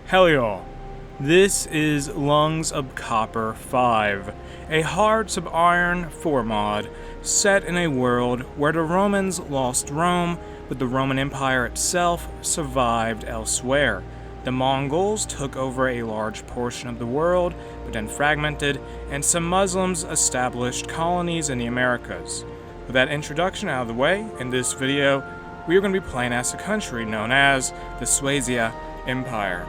Hell y'all. This is Lungs of Copper 5, a Hearts of Iron 4 mod set in a world where the Romans lost Rome, but the Roman Empire itself survived elsewhere. The Mongols took over a large portion of the world, but then fragmented, and some Muslims established colonies in the Americas. With that introduction out of the way, in this video, we are going to be playing as a country known as the Swedish Empire.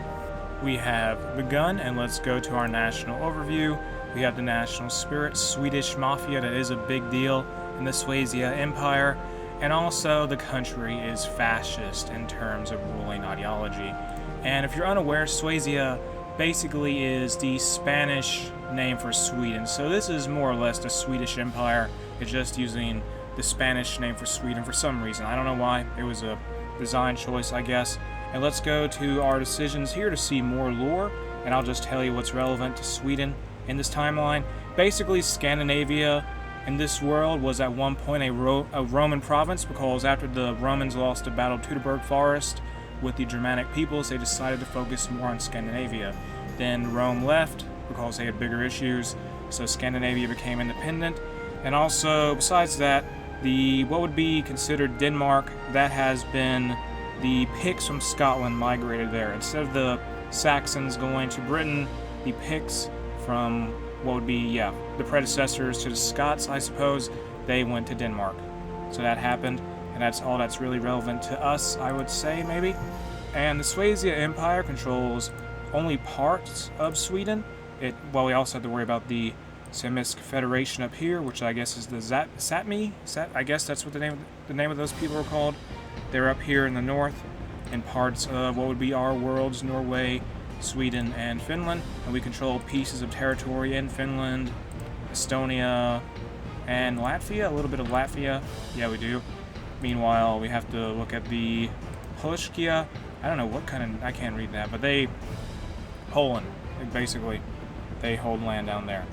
We have begun, and let's go to our national overview. We have the national spirit, Swedish mafia, that is a big deal in the Swedish Empire, and also the country is fascist in terms of ruling ideology. And if you're unaware, Sweden basically is the Spanish name for Sweden, so this is more or less the Swedish Empire. It's just using the Spanish name for Sweden for some reason. I don't know why. It was a design choice, I guess. And let's go to our decisions here to see more lore, and I'll just tell you what's relevant to Sweden in this timeline. Basically, Scandinavia in this world was at one point a Roman province, because after the Romans lost the Battle of Teutoburg Forest with the Germanic peoples, they decided to focus more on Scandinavia. Then Rome left because they had bigger issues, so Scandinavia became independent. And also, besides that, what would be considered Denmark, that has been the Picts from Scotland migrated there. Instead of the Saxons going to Britain, the Picts from what would be, the predecessors to the Scots, I suppose, they went to Denmark. So that happened, and that's all that's really relevant to us, I would say, maybe. And the Swedish Empire controls only parts of Sweden. We also have to worry about the Samisk Federation up here, which I guess is the Sapmi? I guess that's what the name of those people are called. They're up here in the north, in parts of what would be our worlds, Norway, Sweden, and Finland. And we control pieces of territory in Finland, Estonia, and Latvia, a little bit of Latvia. Yeah, we do. Meanwhile, we have to look at the Polskia. I don't know what kind of, I can't read that, but Poland, basically, they hold land down there.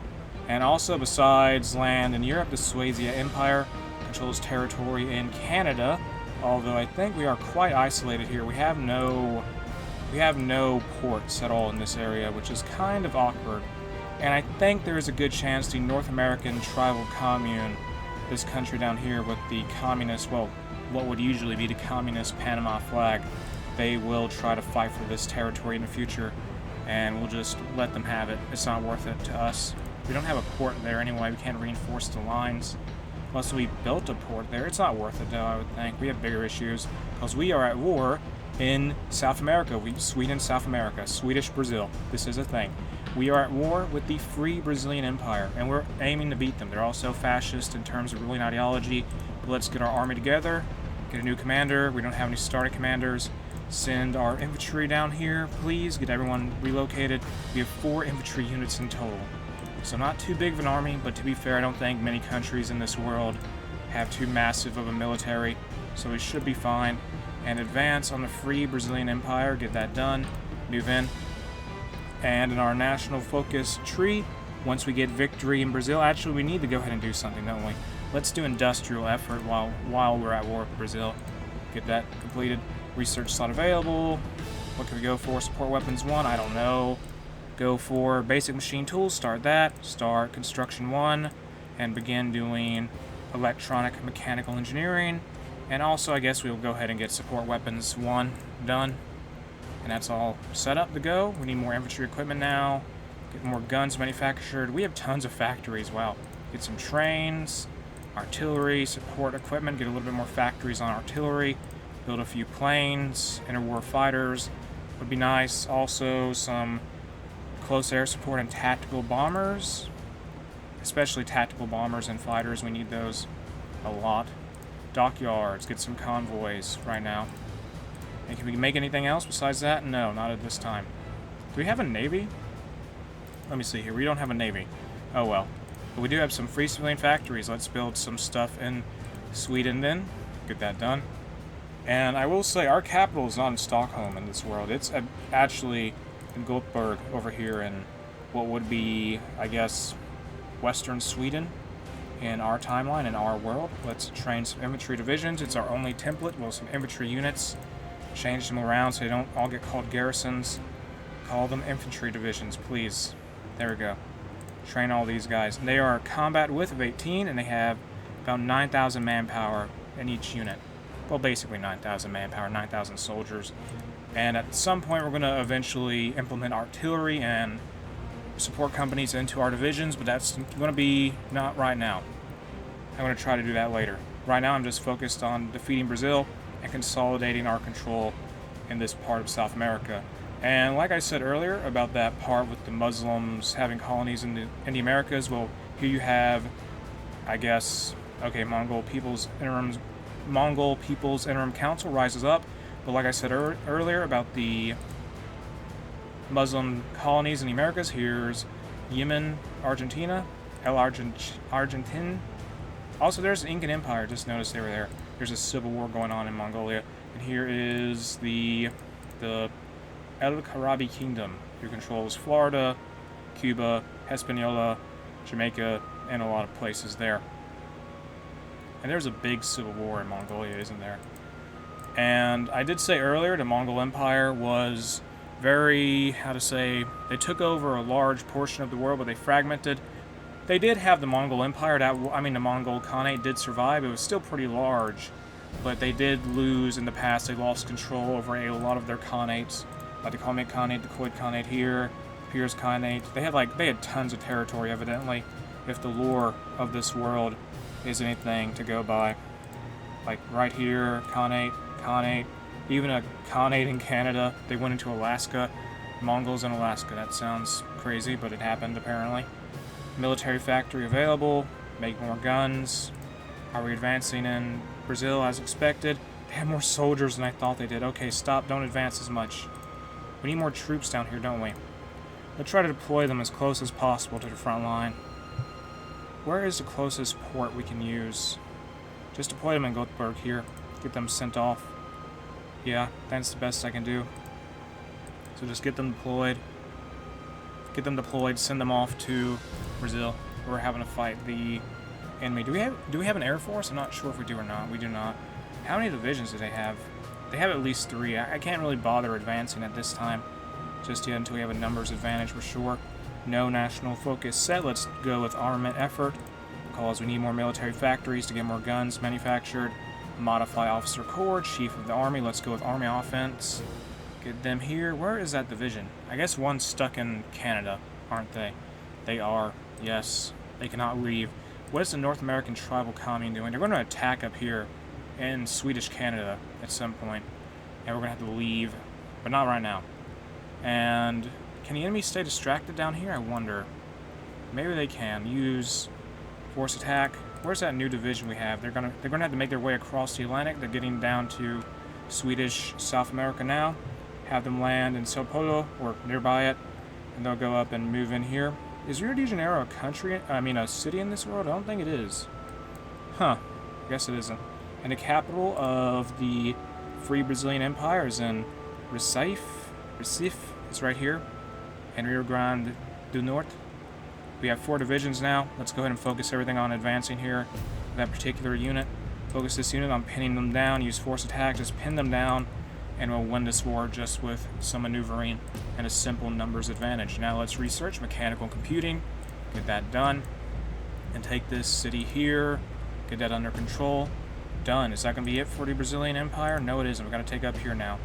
And also, besides land in Europe, the Swedish Empire controls territory in Canada, although I think we are quite isolated here. We have no ports at all in this area, which is kind of awkward. And I think there is a good chance the North American tribal commune, this country down here with the communist, what would usually be the communist Panama flag, they will try to fight for this territory in the future, and we'll just let them have it. It's not worth it to us. We don't have a port there anyway. We can't reinforce the lines. Unless we built a port there. It's not worth it, though, I would think. We have bigger issues, because we are at war in South America. Sweden, South America. Swedish, Brazil. This is a thing. We are at war with the Free Brazilian Empire, and we're aiming to beat them. They're also fascist in terms of ruling ideology. But let's get our army together, get a new commander. We don't have any starting commanders. Send our infantry down here, please. Get everyone relocated. We have 4 infantry units in total. So not too big of an army, but to be fair, I don't think many countries in this world have too massive of a military, so we should be fine. And advance on the Free Brazilian Empire, get that done, move in. And in our national focus tree, once we get victory in Brazil, actually we need to go ahead and do something, don't we? Let's do industrial effort while we're at war with Brazil. Get that completed. Research slot available. What can we go for? Support weapons 1, I don't know. Go for basic machine tools, start that, start construction 1, and begin doing electronic mechanical engineering. And also, I guess we'll go ahead and get support weapons 1 done. And that's all set up to go. We need more infantry equipment now, get more guns manufactured. We have tons of factories, wow. Get some trains, artillery, support equipment, get a little bit more factories on artillery, build a few planes, interwar fighters would be nice. Also, some close air support and tactical bombers, especially tactical bombers and fighters. We need those a lot. Dockyards, get some convoys right now. And can we make anything else besides that? No, not at this time. Do we have a navy? Let me see here. We don't have a navy. Oh well. But we do have some free civilian factories. Let's build some stuff in Sweden then. Get that done. And I will say, our capital is not in Stockholm in this world. It's actually in Gothenburg over here in what would be, I guess, western Sweden in our timeline, in our world. Let's train some infantry divisions. It's our only template. Well, some infantry units. Change them around so they don't all get called garrisons. Call them infantry divisions, please. There we go. Train all these guys. And they are combat width of 18, and they have about 9,000 manpower in each unit. Well, basically 9,000 manpower, 9,000 soldiers. And at some point, we're going to eventually implement artillery and support companies into our divisions, but that's going to be not right now. I'm going to try to do that later. Right now, I'm just focused on defeating Brazil and consolidating our control in this part of South America. And like I said earlier about that part with the Muslims having colonies in the Americas, well, here you have, I guess, okay, Mongol People's Interim Council rises up. But like I said earlier about the Muslim colonies in the Americas, here's Yemen, Argentina, Argentine. Also, there's the Incan Empire. Just noticed they were there. There's a civil war going on in Mongolia. And here is the El Karabi Kingdom, who controls Florida, Cuba, Hispaniola, Jamaica, and a lot of places there. And there's a big civil war in Mongolia, isn't there? And I did say earlier the Mongol Empire was very, they took over a large portion of the world, but they fragmented. They did have the Mongol Empire, the Mongol Khanate did survive. It was still pretty large, but they did lose in the past. They lost control over a lot of their Khanates, like the Kalmyk Khanate, the Khoid Khanate here, Pirs Khanate. They had tons of territory, evidently, if the lore of this world is anything to go by. Like right here, Khanate, even a Khanate in Canada. They went into Alaska, Mongols in Alaska. That sounds crazy, but it happened apparently. Military factory available, make more guns. Are we advancing in Brazil as expected? They have more soldiers than I thought they did. Okay, stop, don't advance as much. We need more troops down here, don't we? Let's try to deploy them as close as possible to the front line. Where is the closest port we can use? Just deploy them in Göteborg here. Get them sent off. Yeah, that's the best I can do. So just get them deployed. Send them off to Brazil. We're having to fight the enemy. Do we have an air force? I'm not sure if we do or not. We do not. How many divisions do they have? They have at least 3. I can't really bother advancing at this time just yet until we have a numbers advantage for sure. No national focus set. Let's go with armament effort because we need more military factories to get more guns manufactured. Modify officer corps, chief of the army. Let's go with army offense. Get them here. Where is that division? I guess one's stuck in Canada, aren't they? They are. Yes. They cannot leave. What is the North American Tribal Commune doing? They're going to attack up here in Swedish Canada at some point. And we're going to have to leave. But not right now. And can the enemy stay distracted down here? I wonder. Maybe they can. Use force attack. Where's that new division we have? They're gonna have to make their way across the Atlantic. They're getting down to Swedish South America now. Have them land in Sao Paulo or nearby it, and they'll go up and move in here. Is Rio de Janeiro a country? A city in this world? I don't think it is. Huh. I guess it isn't. And the capital of the Free Brazilian Empire is in Recife. Recife is right here, and Rio Grande do Norte. We have 4 divisions now. Let's go ahead and focus everything on advancing here. That particular unit. Focus this unit on pinning them down. Use force attack. Just pin them down. And we'll win this war just with some maneuvering and a simple numbers advantage. Now let's research mechanical computing. Get that done. And take this city here. Get that under control. Done. Is that going to be it for the Brazilian Empire? No, it isn't. We've got to take up here now.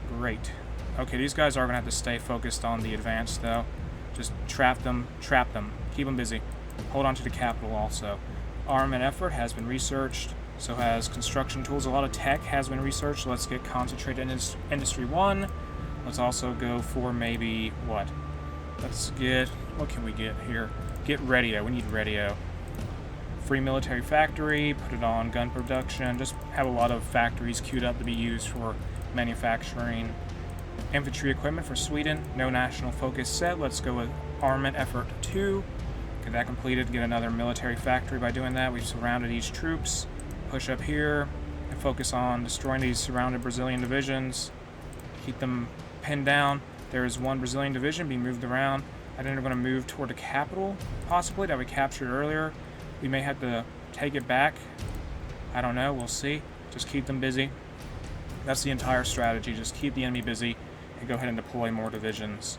Great. Okay, these guys are going to have to stay focused on the advance, though. Just trap them, keep them busy. Hold on to the capital also. Armament effort has been researched, so has construction tools. A lot of tech has been researched. Let's get concentrated in Industry 1. Let's also go for maybe, what can we get here? Get radio, we need radio. Free military factory, put it on gun production. Just have a lot of factories queued up to be used for manufacturing. Infantry equipment for Sweden, no national focus set. Let's go with armament effort 2. Get that completed, get another military factory by doing that. We've surrounded these troops. Push up here and focus on destroying these surrounded Brazilian divisions. Keep them pinned down. There is 1 Brazilian division being moved around. I think they're going to move toward the capital, possibly, that we captured earlier. We may have to take it back. I don't know, we'll see. Just keep them busy. That's the entire strategy, just keep the enemy busy and go ahead and deploy more divisions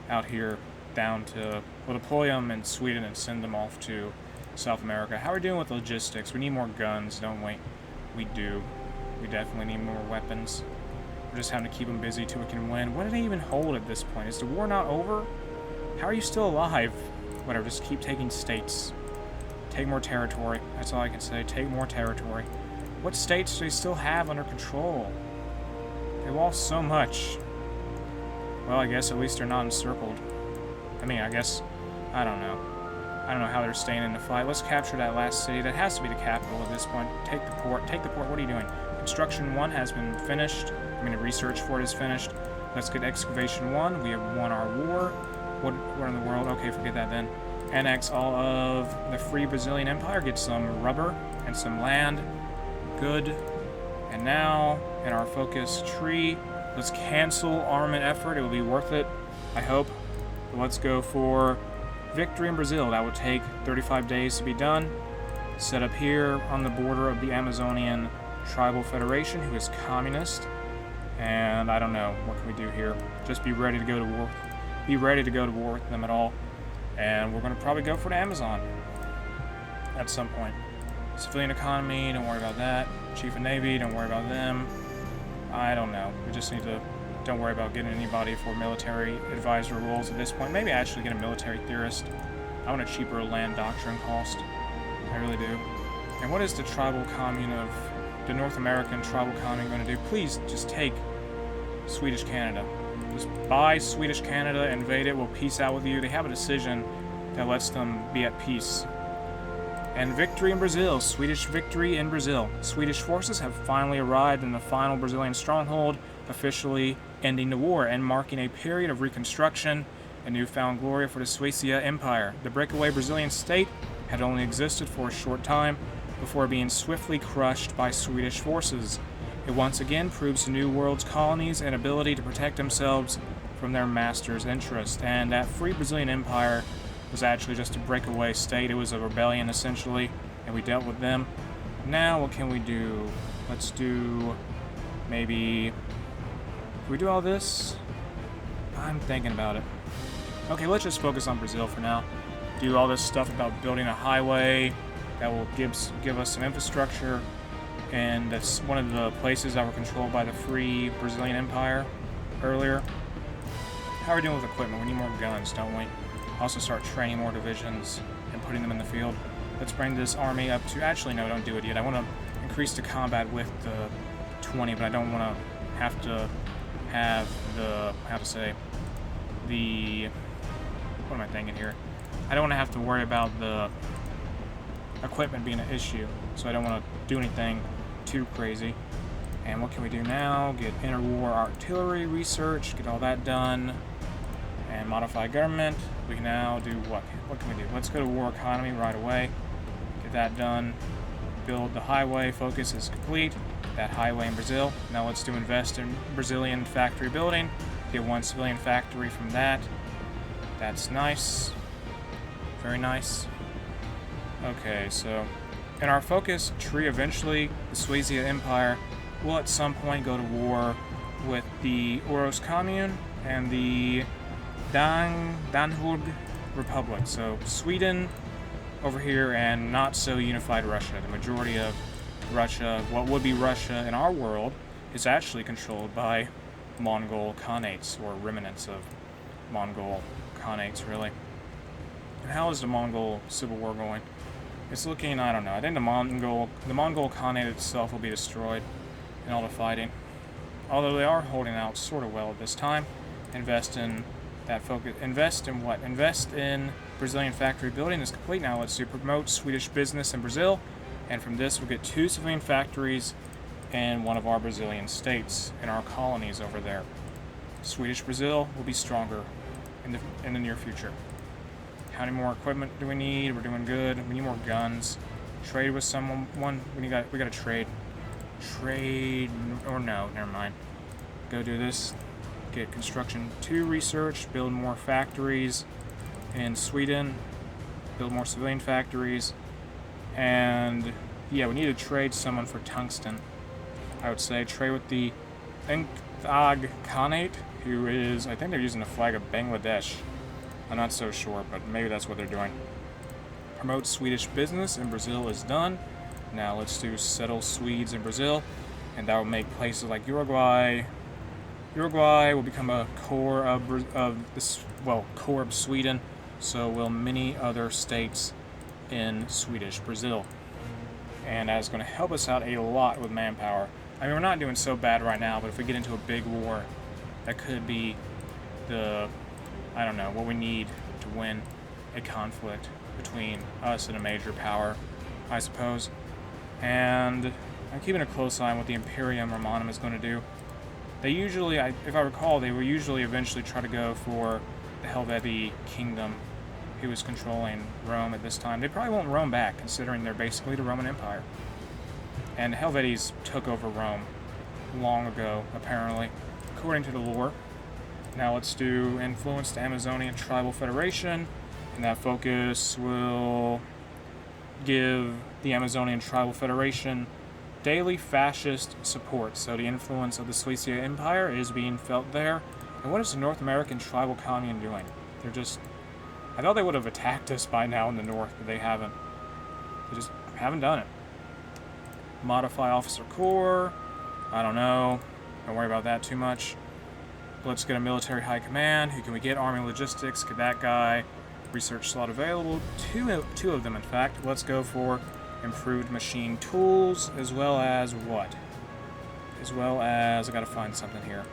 out here down to, we'll deploy them in Sweden and send them off to South America. How are we doing with logistics? We need more guns, don't we? We do. We definitely need more weapons. We're just having to keep them busy till we can win. What do they even hold at this point? Is the war not over? How are you still alive? Whatever, just keep taking states. Take more territory. That's all I can say. Take more territory. What states do they still have under control? They lost so much. Well, I guess at least they're not encircled. I mean, I guess, I don't know. I don't know how they're staying in the fight. Let's capture that last city. That has to be the capital at this point. Take the port. Take the port. What are you doing? Construction 1 has been finished. I mean, research for it is finished. Let's get excavation 1. We have won our war. What in the world? Okay, forget that then. Annex all of the Free Brazilian Empire. Get some rubber and some land. Good. And now, in our focus tree, let's cancel armament effort. It will be worth it, I hope. But let's go for victory in Brazil. That would take 35 days to be done. Set up here on the border of the Amazonian Tribal Federation, who is communist. And I don't know, what can we do here? Just be ready to go to war. Be ready to go to war with them at all. And we're going to probably go for the Amazon at some point. Civilian economy, don't worry about that. Chief of Navy, don't worry about them. I don't know. We just need to, don't worry about getting anybody for military advisor roles at this point. Maybe actually get a military theorist. I want a cheaper land doctrine cost. I really do. And what is the tribal commune of the North American tribal commune going to do? Please just take Swedish Canada. Just buy Swedish Canada, invade it, we'll peace out with you. They have a decision that lets them be at peace. And victory in Brazil. Swedish victory in Brazil. Swedish forces have finally arrived in the final Brazilian stronghold, officially ending the war and marking a period of reconstruction and newfound glory for the Suecia Empire. The breakaway Brazilian state had only existed for a short time before being swiftly crushed by Swedish forces. It once again proves the New World's colonies' inability to protect themselves from their master's interest, and that Free Brazilian Empire was actually just a breakaway state. It was a rebellion, essentially, and we dealt with them. Now, what can we do? Let's do maybe... Can we do all this? I'm thinking about it. Okay, let's just focus on Brazil for now. Do all this stuff about building a highway that will give us some infrastructure. And that's one of the places that were controlled by the Free Brazilian Empire earlier. How are we doing with equipment? We need more guns, don't we? Also start training more divisions and putting them in the field. Let's bring this army up to... Actually, no, don't do it yet. I want to increase the combat with the 20, but I don't want to have the... How to say? The... What am I thinking here? I don't want to have to worry about the equipment being an issue, so I don't want to do anything too crazy. And what can we do now? Get interwar artillery research, get all that done, and modify government. We can now do what? What can we do? Let's go to war economy right away. Get that done. Build the highway. Focus is complete. That highway in Brazil. Now let's do invest in Brazilian factory building. Get one civilian factory from that. That's nice. Very nice. Okay, so in our focus tree, eventually the Suecia Empire will at some point go to war with the Oros Commune and the Danhug Republic. So Sweden over here and not so unified Russia. The majority of Russia, what would be Russia in our world, is actually controlled by Mongol Khanates, or remnants of Mongol Khanates, really. And how is the Mongol Civil War going? It's looking, I don't know. I think the Mongol Khanate itself will be destroyed in all the fighting. Although they are holding out sort of well at this time. Invest in that focus. Invest in what? Invest in Brazilian factory building is complete now. Let's do promote Swedish business in Brazil. And from this, we'll get 2 civilian factories in one of our Brazilian states, in our colonies over there. Swedish Brazil will be stronger in the near future. How many more equipment do we need? We're doing good. We need more guns. Trade with someone. We got to trade. Trade, or no, never mind. Go do this. Get construction 2 research. Build more factories in Sweden. Build more civilian factories. And yeah, we need to trade someone for tungsten. I would say trade with the Invading Khanate. who is, I think they're using the flag of Bangladesh. I'm not so sure, but maybe that's what they're doing. Promote Swedish business in Brazil is done. Now let's do settle Swedes in Brazil, and that will make places like Uruguay. Uruguay will become a core of this, well, core of Sweden. So will many other states in Swedish Brazil, and that's going to help us out a lot with manpower. I mean, we're not doing so bad right now, but if we get into a big war, that could be the, I don't know, what we need to win a conflict between us and a major power, I suppose. And I'm keeping a close eye on what the Imperium Romanum is going to do. They usually, if I recall, they will usually eventually try to go for the Helvetii Kingdom, who was controlling Rome at this time. They probably won't Rome back, considering they're basically the Roman Empire. And the Helvetes took over Rome long ago, apparently, according to the lore. Now let's do influence the Amazonian Tribal Federation, and that focus will give the Amazonian Tribal Federation daily fascist support. So the influence of the Swedish Empire is being felt there. And what is the North American Tribal Commune doing? They're just... I thought they would have attacked us by now in the north, but they haven't. They just haven't done it. Modify Officer Corps. I don't know. Don't worry about that too much. Let's get a military high command. Who can we get? Army logistics. Get that guy. Research slot available. Two of them, in fact. Let's go for improved machine tools, as well as what? As well as... I gotta find something here.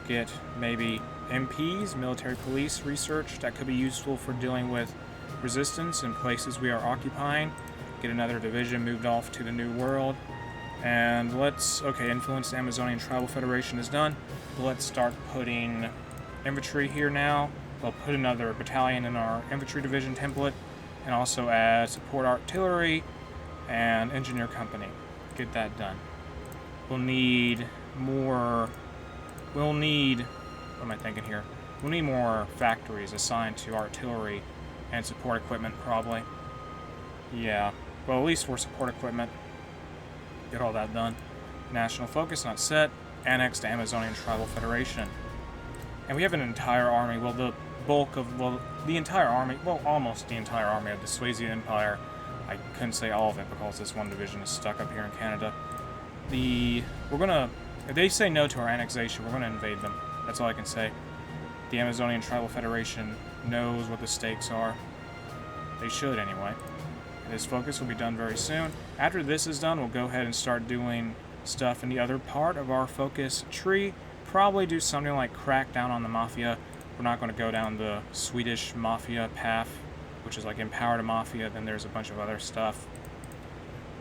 Get maybe MPs, military police research. That could be useful for dealing with resistance in places we are occupying. Get another division moved off to the New World. And let's... Okay, influence the Amazonian Tribal Federation is done. Let's start putting infantry here now. We'll put another battalion in our infantry division template, and also add support artillery and engineer company. Get that done. We'll need more... We'll need... What am I thinking here? We'll need more factories assigned to artillery and support equipment, probably. Yeah. Well, at least for support equipment. Get all that done. National focus not set. Annex to Amazonian Tribal Federation. And we have an entire army. Well, the bulk of... Well, the entire army... Well, almost the entire army of the Swedish Empire. I couldn't say all of it because this one division is stuck up here in Canada. We're gonna... If they say no to our annexation, we're gonna invade them. That's all I can say. The Amazonian Tribal Federation knows what the stakes are. They should, anyway. This focus will be done very soon. After this is done, we'll go ahead and start doing stuff in the other part of our focus tree. Probably do something like crack down on the mafia. We're not going to go down the Swedish mafia path, which is like empower the mafia. Then there's a bunch of other stuff.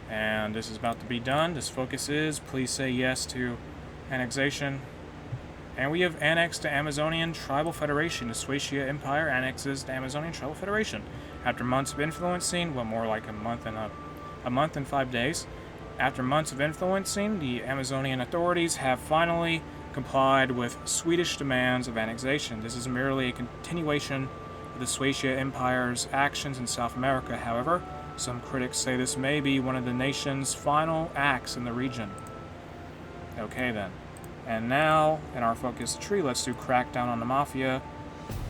And this is about to be done. This focus is, please say yes to annexation. And we have annexed to Amazonian Tribal Federation. The Swedish Empire annexes the Amazonian Tribal Federation. After months of influencing, well, more like a month and 5 days. After months of influencing, the Amazonian authorities have finally complied with Swedish demands of annexation. This is merely a continuation of the Swedish Empire's actions in South America. However, some critics say this may be one of the nation's final acts in the region. Okay then. And now, in our focus tree, let's do crackdown on the mafia.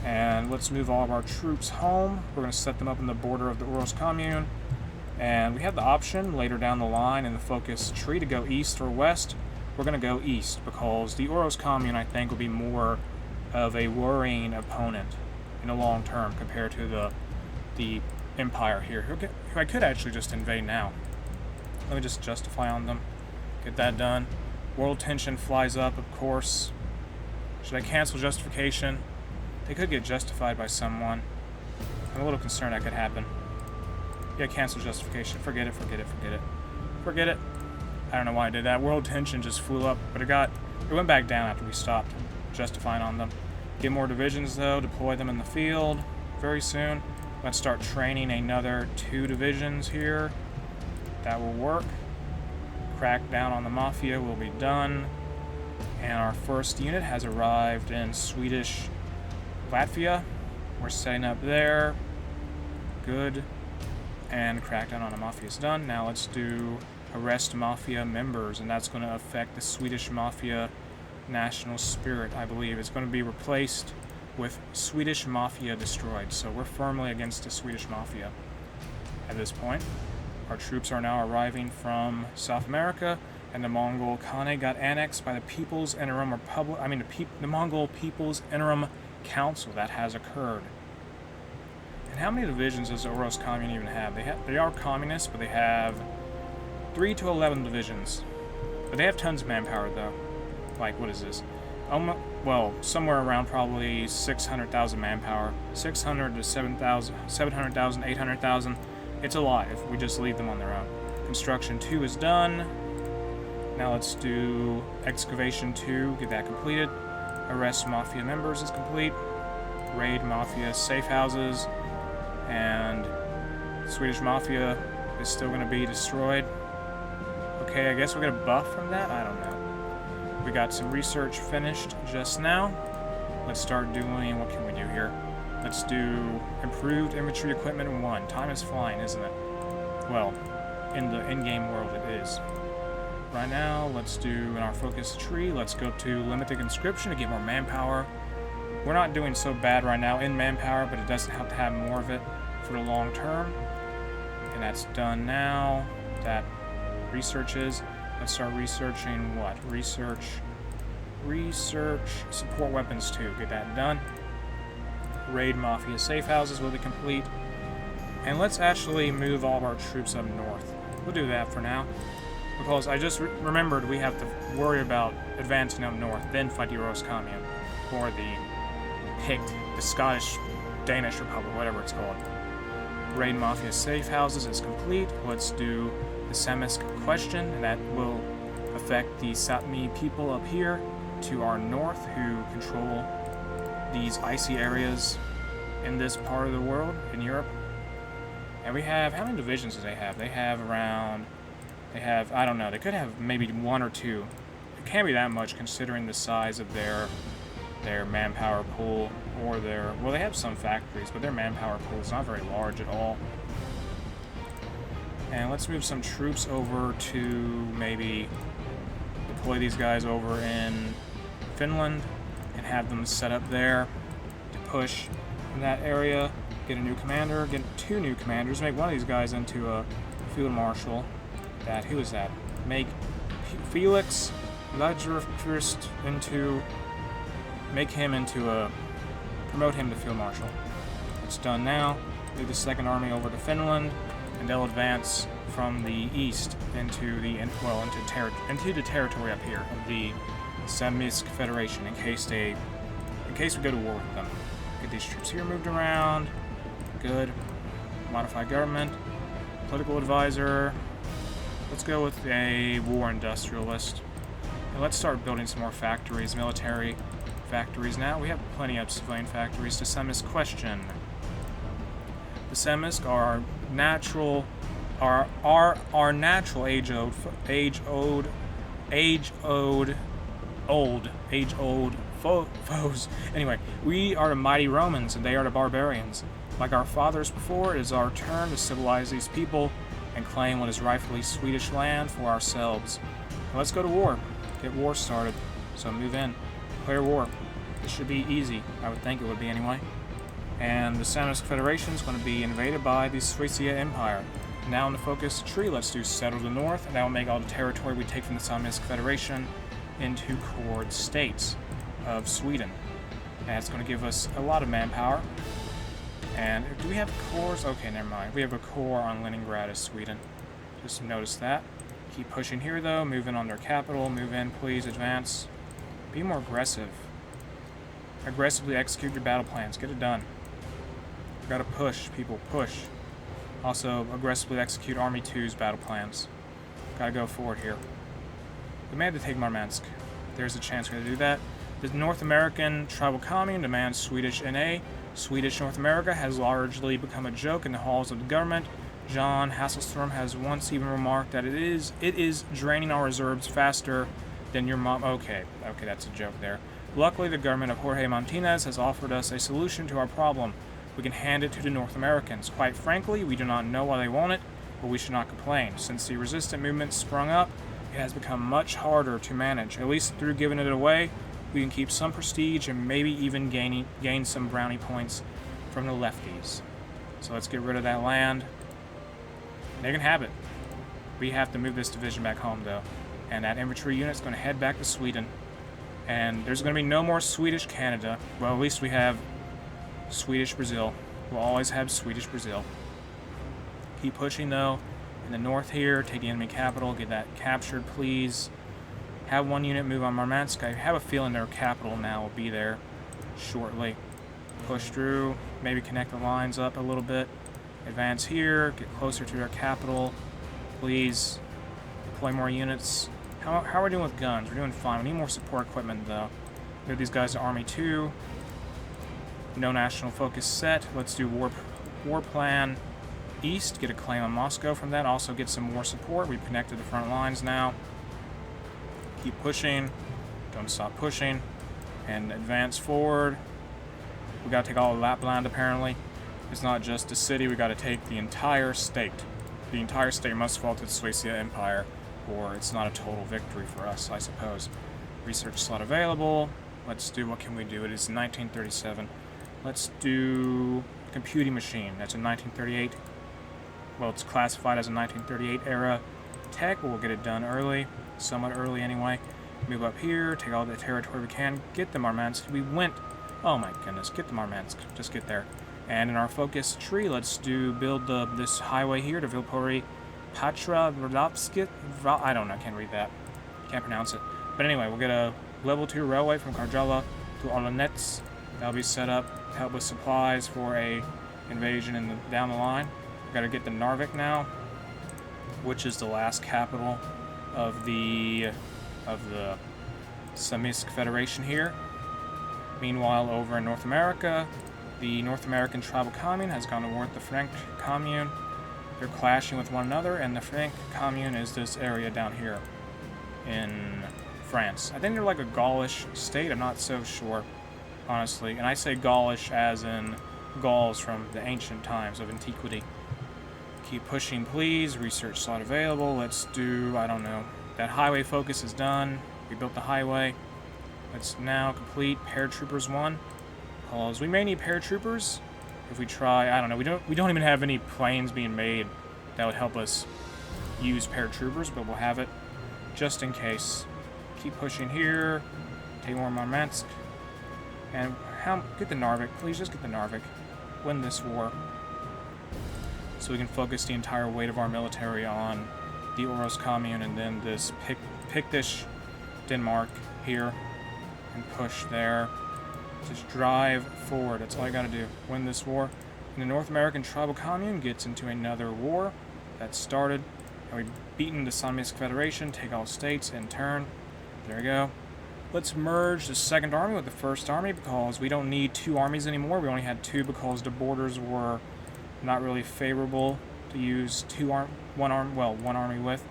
And let's move all of our troops home. We're going to set them up in the border of the Urals commune. And we have the option later down the line in the focus tree to go east or west. We're going to go east because the Urals commune, I think, will be more of a worrying opponent in the long term compared to the Empire here, who I could actually just invade now. Let me just justify on them. Get that done. World tension flies up, of course. Should I cancel justification? They could get justified by someone. I'm a little concerned that could happen. Yeah, cancel justification. Forget it, forget it, forget it. Forget it. I don't know why I did that. World tension just flew up, but it went back down after we stopped justifying on them. Get more divisions, though. Deploy them in the field very soon. Let's start training another 2 divisions here. That will work. Crack down on the mafia will be done. And our first unit has arrived in Swedish Latvia. We're setting up there. Good. And crackdown on the mafia is done. Now let's do arrest mafia members, and that's going to affect the Swedish mafia national spirit, I believe, is going to be replaced with Swedish mafia destroyed. So we're firmly against the Swedish mafia at this point. Our troops are now arriving from South America, and the Mongol Khanate got annexed by the People's Interim Republic. The Mongol People's Interim Council. That has occurred. And how many divisions does the Oros Commune even have? They are communists, but they have 3 to 11 divisions. But they have tons of manpower, though. Like, what is this? Well, somewhere around probably 600,000 manpower. 600 to 700,000, 800,000. It's a lot if we just leave them on their own. Construction 2 is done. Now let's do excavation 2, get that completed. Arrest mafia members is complete. Raid mafia safe houses. And Swedish mafia is still going to be destroyed. Okay, I guess we're going to buff from that? I don't know. We got some research finished just now. Let's start doing, what can we do here? Let's do improved infantry equipment 1. Time is flying, isn't it? Well, in the in-game world it is. Right now, let's do, in our focus tree, let's go to limited conscription to get more manpower. We're not doing so bad right now in manpower, but it doesn't have to have more of it for the long term. And that's done now. That research is. Let's start researching what? Research, support weapons 2. Get that done. Raid mafia safe houses will be complete. And let's actually move all of our troops up north. We'll do that for now. Because I just remembered we have to worry about advancing up north, then fight the Oros Commune. Or the Scottish, Danish Republic, whatever it's called. Raid mafia safe houses is complete. Let's do the Samisk question, and that will affect the Sapmi people up here to our north who control these icy areas in this part of the world, in Europe. And we have, how many divisions do they have? They have around, I don't know, they could have maybe 1 or 2. It can't be that much considering the size of their manpower pool, or well, they have some factories, but their manpower pool is not very large at all. And let's move some troops over to maybe deploy these guys over in Finland and have them set up there to push in that area. Get a new commander, get 2 new commanders, make one of these guys into a field marshal. Who is that? Make Felix Lagerfürst promote him to field marshal. It's done now. Move the 2nd Army over to Finland, and they'll advance from the east into the territory up here of the Samisk Federation in case we go to war with them. Get these troops here moved around. Good. Modify government. Political advisor. Let's go with a war industrialist. And let's start building some more factories, military factories now. We have plenty of civilian factories. To Samisk question. The Samisk are natural age-old foes. Anyway, we are the mighty Romans and they are the barbarians. Like our fathers before, it is our turn to civilize these people and claim what is rightfully Swedish land for ourselves. Now let's go to war. Get war started. So move in. Declare war. This should be easy. I would think it would be anyway. And the Samisk Federation is going to be invaded by the Suecia Empire. Now in the focus tree, let's do settle the north, and that will make all the territory we take from the Samisk Federation into core states of Sweden. And it's going to give us a lot of manpower. And do we have cores? Okay, never mind. We have a core on Leningrad as Sweden. Just notice that. Keep pushing here though. Move in on their capital. Move in, please. Advance. Be more aggressive. Aggressively execute your battle plans. Get it done. Gotta push, people. Push. Also, aggressively execute Army 2's battle plans. Gotta go forward here. We may have to take Murmansk. There's a chance we're gonna do that. The North American tribal commune demands Swedish NA. Swedish North America has largely become a joke in the halls of the government. John Hasselstrom has once even remarked that it is draining our reserves faster than your mom. Okay, that's a joke there. Luckily, the government of Jorge Martinez has offered us a solution to our problem. We can hand it to the North Americans. Quite frankly, we do not know why they want it, but we should not complain. Since the resistant movement sprung up, it has become much harder to manage. At least through giving it away, we can keep some prestige and maybe even gain some brownie points from the lefties. So let's get rid of that land. They can have it. We have to move this division back home, though. And that infantry unit's going to head back to Sweden. And there's going to be no more Swedish Canada. Well, at least we have Swedish Brazil. We'll always have Swedish Brazil. Keep pushing, though. In the north here, take the enemy capital. Get that captured, please. Have one unit move on Murmansk. I have a feeling their capital now will be there shortly. Push through. Maybe connect the lines up a little bit. Advance here. Get closer to their capital. Please. Deploy more units. How are we doing with guns? We're doing fine. We need more support equipment, though. Move these guys to Army 2. No national focus set. Let's do war plan east. Get a claim on Moscow from that. Also get some more support. We've connected the front lines now. Keep pushing. Don't stop pushing. And advance forward. We gotta take all of Lapland, apparently. It's not just a city. We gotta take the entire state. The entire state must fall to the Suecia Empire, or it's not a total victory for us, I suppose. Research slot available. Let's do, what can we do? It is 1937. Let's do computing machine. That's a 1938. Well, it's classified as a 1938 era tech, but we'll get it done early. Somewhat early anyway. Move up here, take all the territory we can. Get the Murmansk. We went, oh my goodness, get the Murmansk. Just get there. And in our focus tree, let's build this highway here to Vilpori Patra Vrdovskit. I don't know, I can't read that. Can't pronounce it. But anyway, we'll get a level 2 railway from Karjala to Olonets. That'll be set up to help with supplies for a invasion down the line. We've got to get the Narvik now, which is the last capital of the Samisk Federation here. Meanwhile, over in North America, the North American Tribal Commune has gone to war with the Frank Commune. They're clashing with one another, and the Frank Commune is this area down here in France. I think they're like a Gaulish state. I'm not so sure, honestly. And I say Gaulish as in Gauls from the ancient times of antiquity. Keep pushing, please. Research slot available. Let's do, I don't know. That highway focus is done. We built the highway. Let's now complete Paratroopers 1. Because we may need paratroopers if we try. I don't know. We don't even have any planes being made that would help us use paratroopers, but we'll have it just in case. Keep pushing here. Take more Murmansk. And get the Narvik. Please just get the Narvik. Win this war. So we can focus the entire weight of our military on the Oros Commune and then this Pictish Denmark here. And push there. Just drive forward. That's all I gotta do. Win this war. And the North American Tribal Commune gets into another war that started. And we've beaten the Samisk Federation, take all states in turn. There we go. Let's merge the Second Army with the First Army because we don't need two armies anymore. We only had two because the borders were not really favorable to use one army with.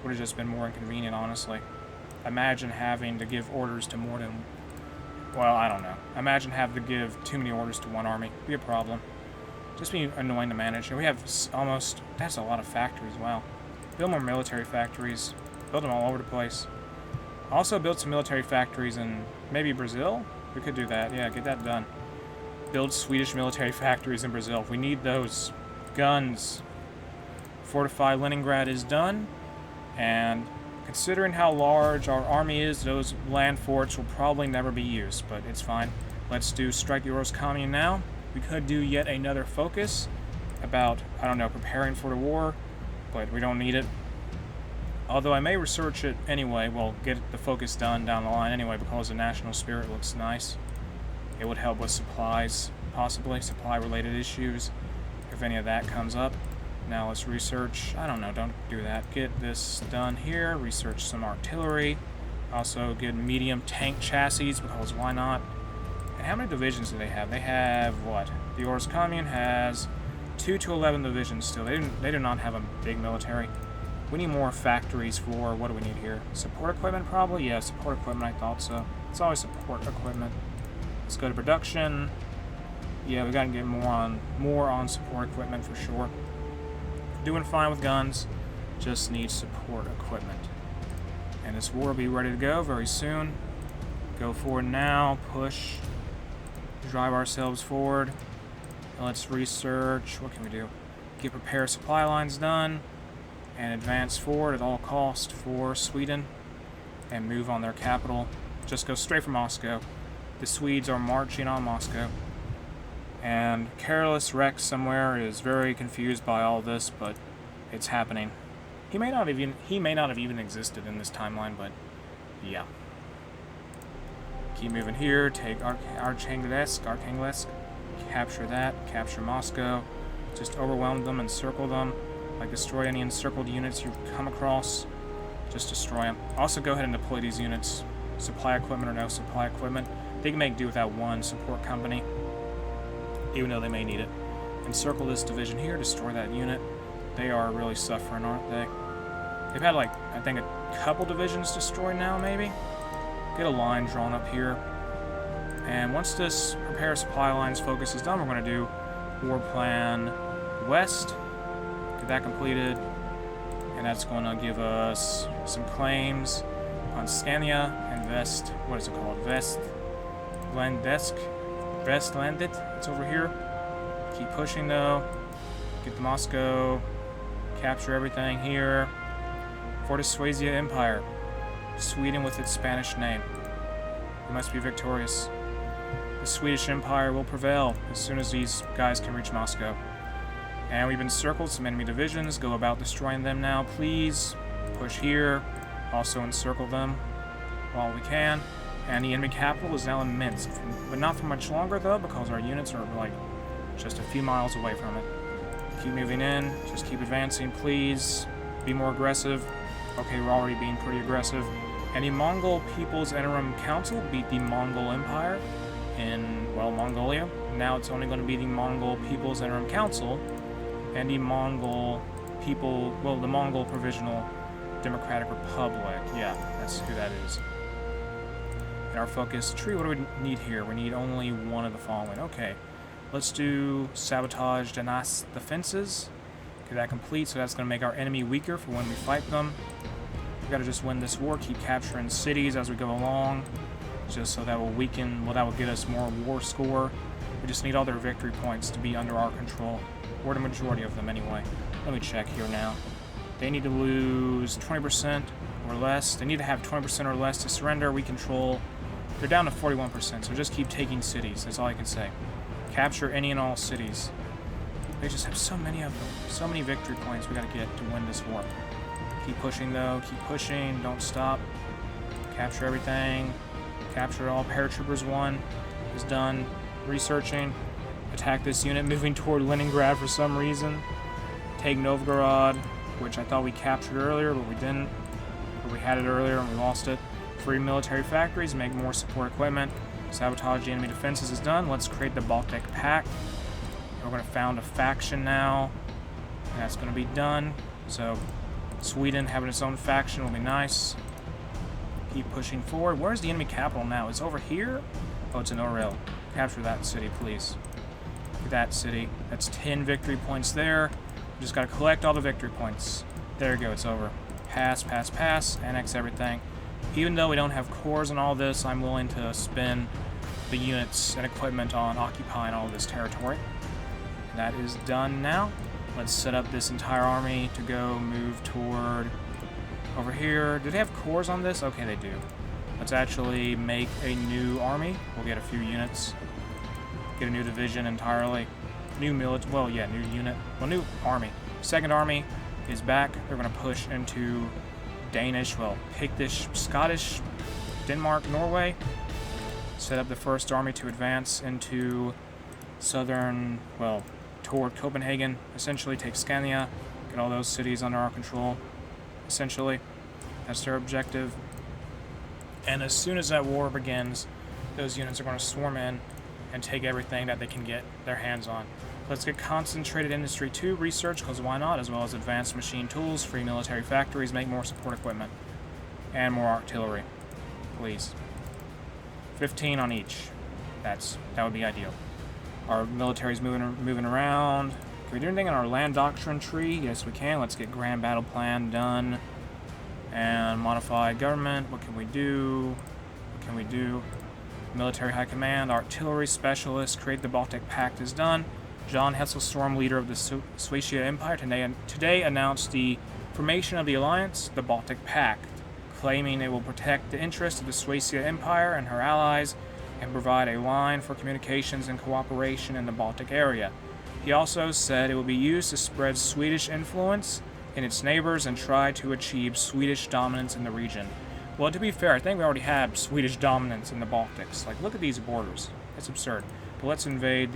Would have just been more inconvenient, honestly. Imagine having to give orders to more than, well, I don't know. Imagine having to give too many orders to one army. Be a problem. Just be annoying to manage. And we have almost, that's a lot of factories, wow. Build more military factories. Build them all over the place. Also build some military factories in maybe Brazil. We could do that. Yeah, get that done. Build Swedish military factories in Brazil. We need those guns. Fortify Leningrad is done. And considering how large our army is, those land forts will probably never be used, but it's fine. Let's do Strike the Oros Commune now. We could do yet another focus about, I don't know, preparing for the war, but we don't need it. Although I may research it anyway, well, get the focus done down the line anyway because the national spirit looks nice. It would help with supplies, possibly, supply-related issues, if any of that comes up. Now let's research, I don't know, don't do that. Get this done here, research some artillery. Also get medium tank chassis because why not? And how many divisions do they have? They have, what? The Oros Commune has 2 to 11 divisions still. They do not have a big military. We need more factories for, what do we need here? Support equipment probably? Yeah, support equipment, I thought so. It's always support equipment. Let's go to production. Yeah, we gotta get more on support equipment for sure. Doing fine with guns, just need support equipment. And this war will be ready to go very soon. Go forward now, push, drive ourselves forward. Let's research. What can we do? Get repair supply lines done and advance forward at all cost for Sweden and move on their capital. Just go straight for Moscow. The Swedes are marching on Moscow. And Careless Rex somewhere is very confused by all this, but it's happening. He may not have even existed in this timeline, but yeah. Keep moving here, take Arkhangelsk, capture that, capture Moscow, just overwhelm them, encircle them, like destroy any encircled units you come across, just destroy them. Also go ahead and deploy these units, supply equipment or no supply equipment. They can make do without one support company, even though they may need it. Encircle this division here, destroy that unit. They are really suffering, aren't they? They've had, like, I think a couple divisions destroyed now, maybe? Get a line drawn up here. And once this repair supply lines focus is done, we're going to do war plan west. Get that completed. And that's going to give us some claims on Scania and West. What is it called? Westlandet. It's over here. Keep pushing though. Get the Moscow. Capture everything here. Fortessuasia Empire. Sweden with its Spanish name. We must be victorious. The Swedish Empire will prevail as soon as these guys can reach Moscow. And we've encircled some enemy divisions. Go about destroying them now, please. Push here. Also encircle them while we can. And the enemy capital is now in Minsk. But not for much longer, though, because our units are, like, just a few miles away from it. Keep moving in. Just keep advancing, please. Be more aggressive. Okay, we're already being pretty aggressive. And the Mongol People's Interim Council beat the Mongol Empire in, well, Mongolia. Now it's only going to be the Mongol People's Interim Council and the Mongol People, well, the Mongol Provisional Democratic Republic. Yeah, that's who that is. In our focus tree, what do we need here? We need only one of the following. Okay, let's do Sabotage Danas Defenses. Get that complete, so that's going to make our enemy weaker for when we fight them. We've got to just win this war, keep capturing cities as we go along, just so that will weaken, well, that will get us more war score. We just need all their victory points to be under our control, or the majority of them anyway. Let me check here now. They need to lose 20% or less. They need to have 20% or less to surrender. We control, they're down to 41%, so just keep taking cities, that's all I can say. Capture any and all cities. They just have so many of them, so many victory points we got to get to win this war. Keep pushing though, keep pushing, don't stop. Capture everything. Capture all. Paratroopers 1 is done. Researching. Attack this unit, moving toward Leningrad for some reason. Take Novgorod, which I thought we captured earlier, but we didn't. Or we had it earlier and we lost it. Free military factories, make more support equipment. Sabotage the enemy defenses is done. Let's create the Baltic Pact. We're going to found a faction now. And that's going to be done. So Sweden having its own faction will be nice. Keep pushing forward. Where's the enemy capital now? It's over here? Oh, it's in Orel. Capture that city, please. That city. That's 10 victory points there. We just got to collect all the victory points. There you go. It's over. Pass, pass, pass. Annex everything. Even though we don't have cores and all this, I'm willing to spend the units and equipment on occupying all this territory. That is done now. Let's set up this entire army to go move toward over here. Do they have cores on this? Okay, they do. Let's actually make a new army. We'll get a few units. Get a new division entirely. New military, well, yeah, new unit. Well, new army. Second army is back. They're going to push into Danish, well, Pictish, Scottish, Denmark, Norway. Set up the first army to advance into southern, well, toward Copenhagen, essentially take Scania, get all those cities under our control, essentially. That's their objective. And as soon as that war begins, those units are going to swarm in and take everything that they can get their hands on. Let's get Concentrated Industry 2 research, because why not, as well as advanced machine tools, free military factories, make more support equipment, and more artillery, please. 15 on each. That would be ideal. Our military's moving around. Can we do anything on our land doctrine tree? Yes, we can. Let's get Grand Battle Plan done. And modify government. What can we do? What can we do? Military High Command, Artillery Specialist, create the Baltic Pact is done. John Hesselstorm, leader of the Swedish Empire, today announced the formation of the alliance, the Baltic Pact, claiming it will protect the interests of the Swedish Empire and her allies and provide a line for communications and cooperation in the Baltic area. He also said it will be used to spread Swedish influence in its neighbors and try to achieve Swedish dominance in the region. Well, to be fair, I think we already have Swedish dominance in the Baltics. Like, look at these borders. That's absurd. But let's invade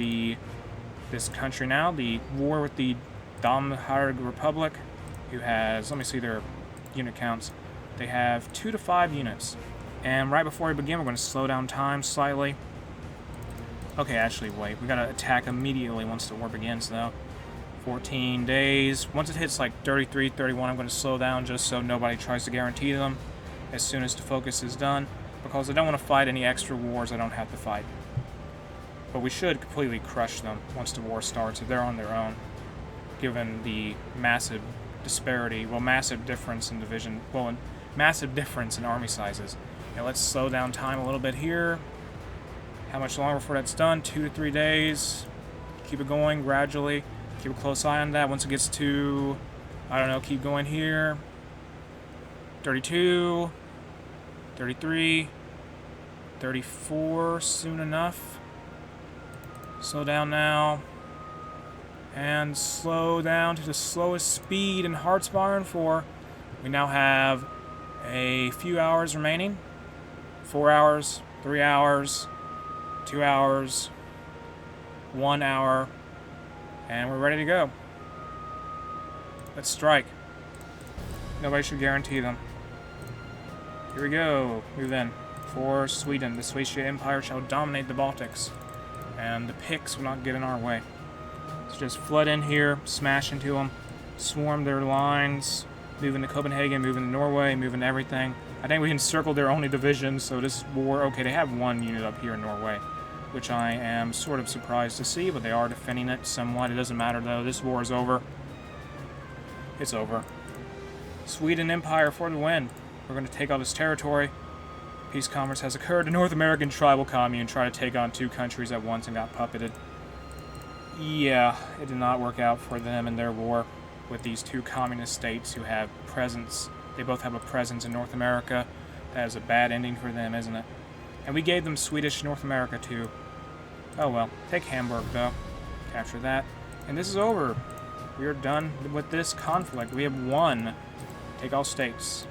this country now. The war with the Domharg Republic, who has, let me see their unit counts. They have 2 to 5 units. And right before we begin, we're going to slow down time slightly. Okay, actually, wait. We got to attack immediately once the war begins, though. 14 days. Once it hits like 33, 31, I'm going to slow down just so nobody tries to guarantee them as soon as the focus is done, because I don't want to fight any extra wars I don't have to fight. But we should completely crush them once the war starts if they're on their own, given the massive disparity, massive difference in division, massive difference in army sizes. Now let's slow down time a little bit here. How much longer before that's done? 2 to 3 days. Keep it going gradually. Keep a close eye on that. Once it gets to, I don't know, keep going here. 32, 33, 34, soon enough. Slow down now. And slow down to the slowest speed in Heartsbyron 4. We now have a few hours remaining. 4 hours, 3 hours, 2 hours, 1 hour, and we're ready to go. Let's strike. Nobody should guarantee them. Here we go. Move in. For Sweden, the Swedish Empire shall dominate the Baltics, and the Picts will not get in our way. So just flood in here, smash into them, swarm their lines, move into Copenhagen, move into Norway, move into everything. I think we encircled their only division, so this war... Okay, they have 1 unit up here in Norway, which I am sort of surprised to see, but they are defending it somewhat. It doesn't matter, though. This war is over. It's over. Sweden Empire for the win. We're going to take all this territory. Peace conference has occurred. The North American tribal commune tried to take on 2 countries at once and got puppeted. Yeah, it did not work out for them in their war with these 2 communist states who have presence. They both have a presence in North America. That is a bad ending for them, isn't it? And we gave them Swedish North America, too. Oh well. Take Hamburg, though. Capture that. And this is over. We are done with this conflict. We have won. Take all states.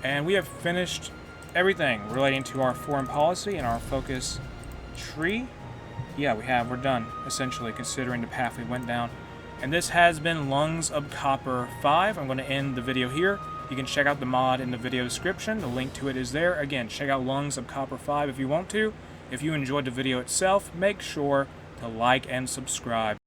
And we have finished everything relating to our foreign policy and our focus tree. Yeah, we have. We're done, essentially, considering the path we went down. And this has been Lungs of Copper 5. I'm going to end the video here. You can check out the mod in the video description. The link to it is there. Again, check out Lungs of Copper 5 if you want to. If you enjoyed the video itself, make sure to like and subscribe.